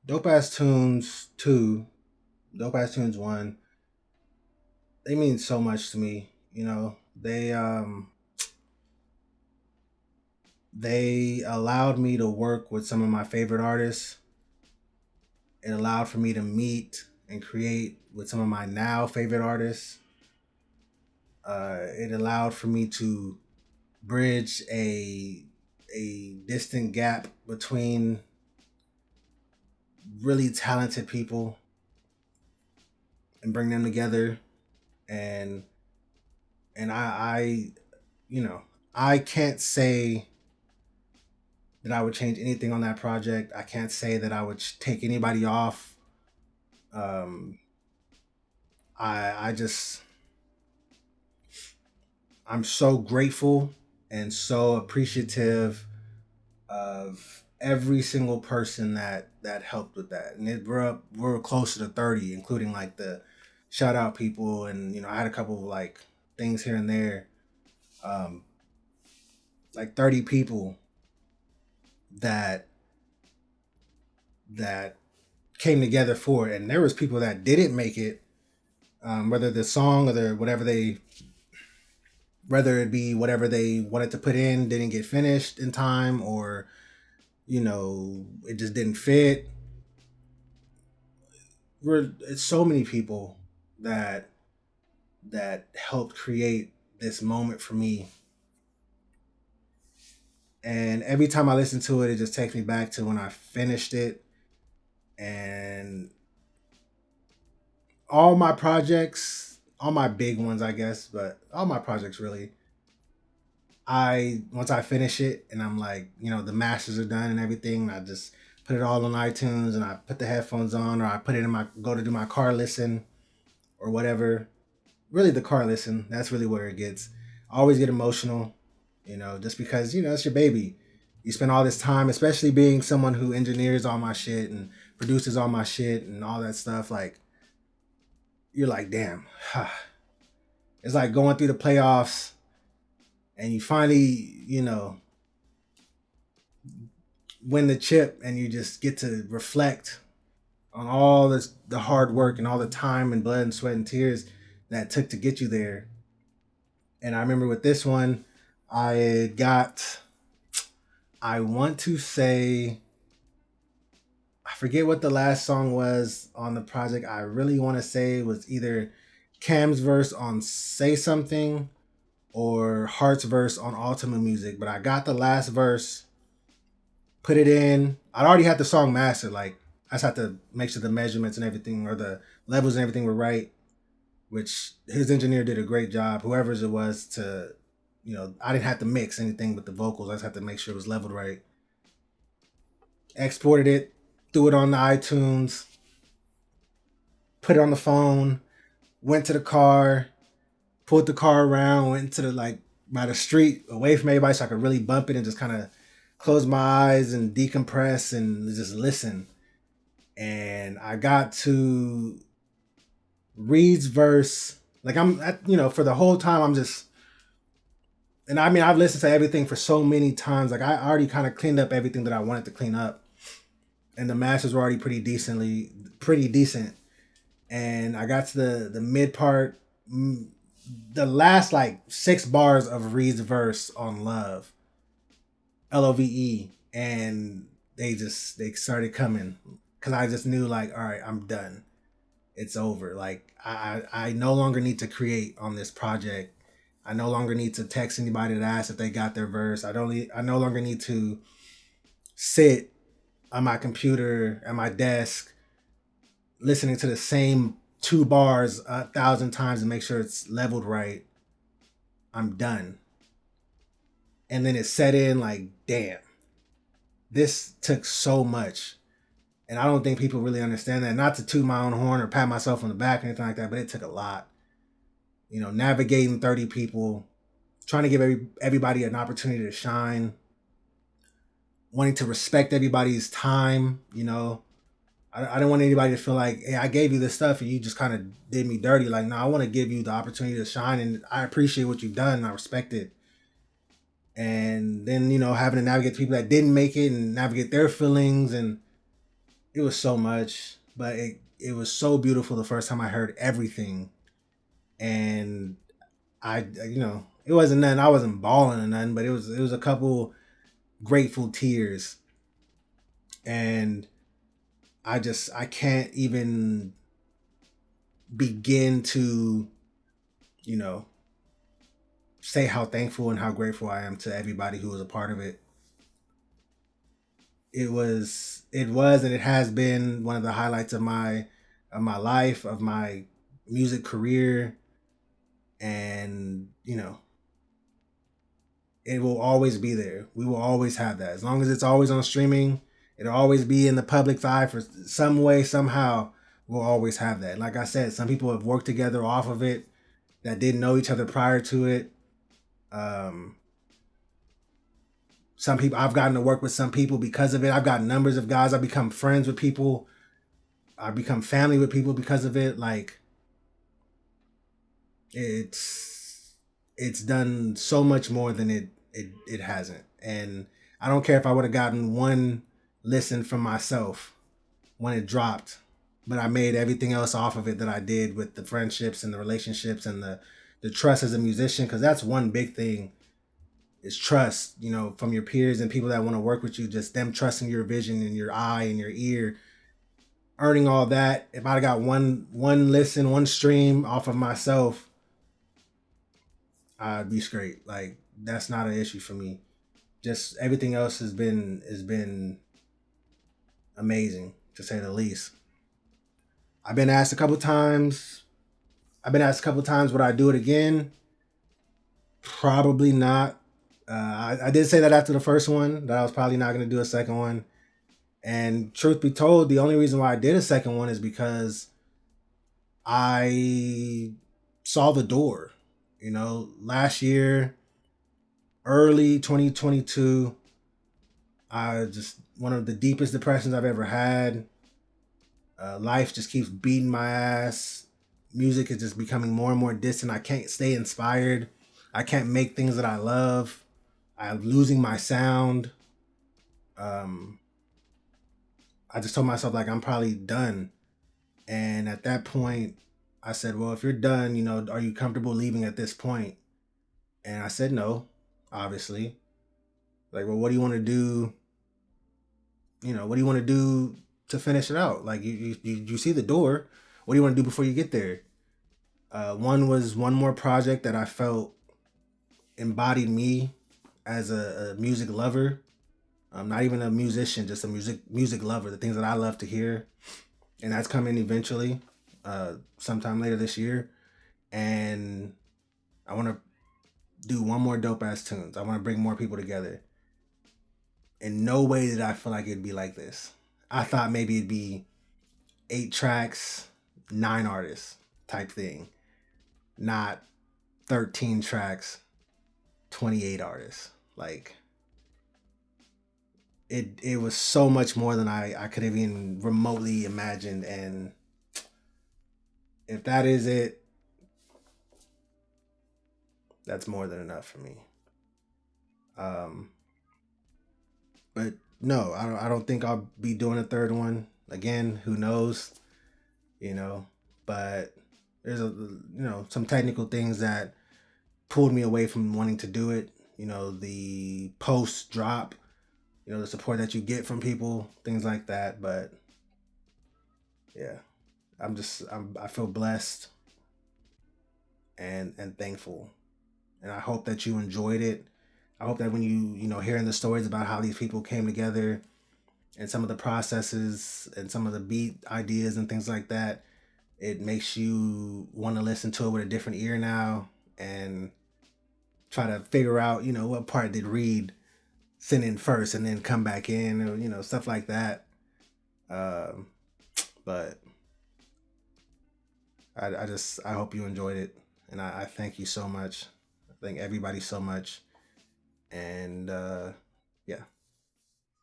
Dope Tunes 2, Dope Tunes 1, they mean so much to me. They allowed me to work with some of my favorite artists. It allowed for me to meet and create with some of my now favorite artists. It allowed for me to bridge a distant gap between really talented people and bring them together. And I you know I can't say that I would change anything on that project. I can't say that I would take anybody off. Um, I just I'm so grateful and so appreciative of every single person that helped with that. And we're closer to 30, including like the shout out people, and I had a couple of like things here and there. Um, like 30 people that that came together for it, and there was people that didn't make it, whether the song or the whether it be whatever they wanted to put in didn't get finished in time, or it just didn't fit. It's so many people that helped create this moment for me, and every time I listen to it, it just takes me back to when I finished it. And all my projects, all my big ones, I guess, but all my projects really, I once I finish it and I'm like, the masters are done and everything, I just put it all on iTunes and I put the headphones on, or I put it in my go to do my car listen or whatever. Really, the car listen, that's really where it gets. I always get emotional, just because it's your baby. You spend all this time, especially being someone who engineers all my shit and produces all my shit and all that stuff. Like, you're like, damn. It's like going through the playoffs and you finally, win the chip, and you just get to reflect on all the hard work and all the time and blood and sweat and tears that it took to get you there. And I remember with this one, I got, I want to say, I forget what the last song was on the project. I really want to say it was either Cam's verse on Say Something or Heart's verse on Ultimate Music. But I got the last verse, put it in. I already had the song mastered. Like, I just had to make sure the measurements and everything, or the levels and everything were right, which his engineer did a great job, whoever's it was, to, I didn't have to mix anything with the vocals. I just had to make sure it was leveled right. Exported it, threw it on the iTunes, put it on the phone, went to the car, pulled the car around, went to the like by the street away from everybody so I could really bump it and just kind of close my eyes and decompress and just listen. And I got to Reed's verse. Like for the whole time I'm just, and I mean I've listened to everything for so many times. Like I already kind of cleaned up everything that I wanted to clean up, and the masters were already pretty decent. And I got to the mid part, the last like 6 bars of Reed's verse on Love, Love, and they started coming, because I just knew like, all right, I'm done. It's over. Like I no longer need to create on this project. I no longer need to text anybody to ask if they got their verse. I no longer need to sit on my computer at my desk listening to the same 2 bars 1,000 times and make sure it's leveled right. I'm done. And then it set in like, damn, this took so much. And I don't think people really understand that. Not to toot my own horn or pat myself on the back or anything like that, but it took a lot. Navigating 30 people, trying to give everybody an opportunity to shine, wanting to respect everybody's time. I don't want anybody to feel like, hey, I gave you this stuff and you just kind of did me dirty. Like, no, I want to give you the opportunity to shine, and I appreciate what you've done and I respect it. And then, having to navigate people that didn't make it and navigate their feelings. And it was so much, but it was so beautiful the first time I heard everything. And it wasn't nothing. I wasn't bawling or nothing, but it was a couple grateful tears. And I can't even begin to, you know, say how thankful and how grateful I am to everybody who was a part of it. It was and it has been one of the highlights of my life, of my music career. And it will always be there. We will always have that. As long as it's always on streaming, it'll always be in the public's eye for some way, somehow. We'll always have that. Like I said, some people have worked together off of it that didn't know each other prior to it. Um, some people, I've gotten to work with some people because of it. I've got numbers of guys. I've become friends with people. I've become family with people because of it. Like, it's done so much more than it hasn't. And I don't care if I would have gotten one listen from myself when it dropped, but I made everything else off of it that I did, with the friendships and the relationships and the trust as a musician, because that's one big thing, is trust, from your peers and people that want to work with you, just them trusting your vision and your eye and your ear, earning all that. If I got one listen, one stream off of myself, I'd be straight. Like, that's not an issue for me. Just everything else has been amazing, to say the least. I've been asked a couple times. I've been asked a couple times, would I do it again? Probably not. I did say that after the first one, that I was probably not going to do a second one. And truth be told, the only reason why I did a second one is because I saw the door. Last year, early 2022, I just, one of the deepest depressions I've ever had. Life just keeps beating my ass. Music is just becoming more and more distant. I can't stay inspired. I can't make things that I love. I'm losing my sound. Um, I just told myself, like, I'm probably done. And at that point, I said, well, if you're done, are you comfortable leaving at this point? And I said no, obviously. Like, well, what do you want to do? What do you want to do to finish it out? Like, you see the door. What do you want to do before you get there? One was one more project that I felt embodied me as a music lover. I'm not even a musician, just a music lover. The things that I love to hear, and that's coming eventually, sometime later this year. And I want to do one more dope ass tunes. I want to bring more people together. In no way did I feel like it'd be like this. I thought maybe it'd be 8 tracks, 9 artists type thing, not 13 tracks, 28 artists. Like, it was so much more than I could have even remotely imagined. And if that is it, that's more than enough for me. Um, but no, I don't think I'll be doing a third one again. Who knows? You know, but there's some technical things that pulled me away from wanting to do it. The post drop, the support that you get from people, things like that. But yeah, I feel blessed and thankful, and I hope that you enjoyed it. I hope that when hearing the stories about how these people came together, and some of the processes and some of the beat ideas and things like that, it makes you want to listen to it with a different ear now, and try to figure out, what part did Reed send in first and then come back in, or, stuff like that. Um, but I hope you enjoyed it. And I thank you so much. I thank everybody so much. And yeah.